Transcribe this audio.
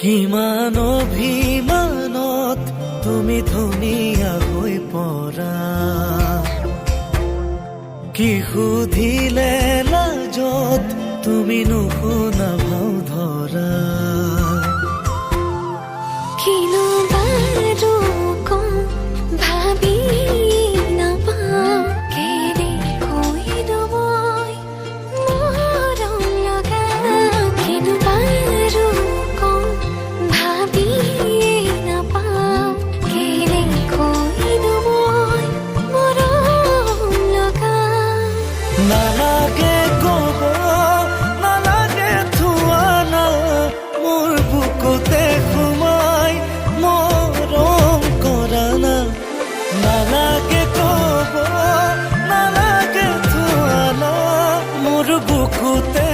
কিমান অভিমানত তুমি ধুনীয়া হৈ পৰা, কি সুধিলে লাজত তুমি নুশুনা ভাও ধৰা। কিনো বাৰু কম ভাবি নাপাওঁ, কেনেকৈ মই মৰম লগা। কিনো বাৰু কম ভাবি নাপাওঁ, কেনেকৈ মই মৰম লগা। নালাগে কব নালাগে থোৱানা, মোৰ বুকুতে সোমাই মৰম কৰা না। নালাগে কব নালাগে থোৱানা, মোৰ বুকুতে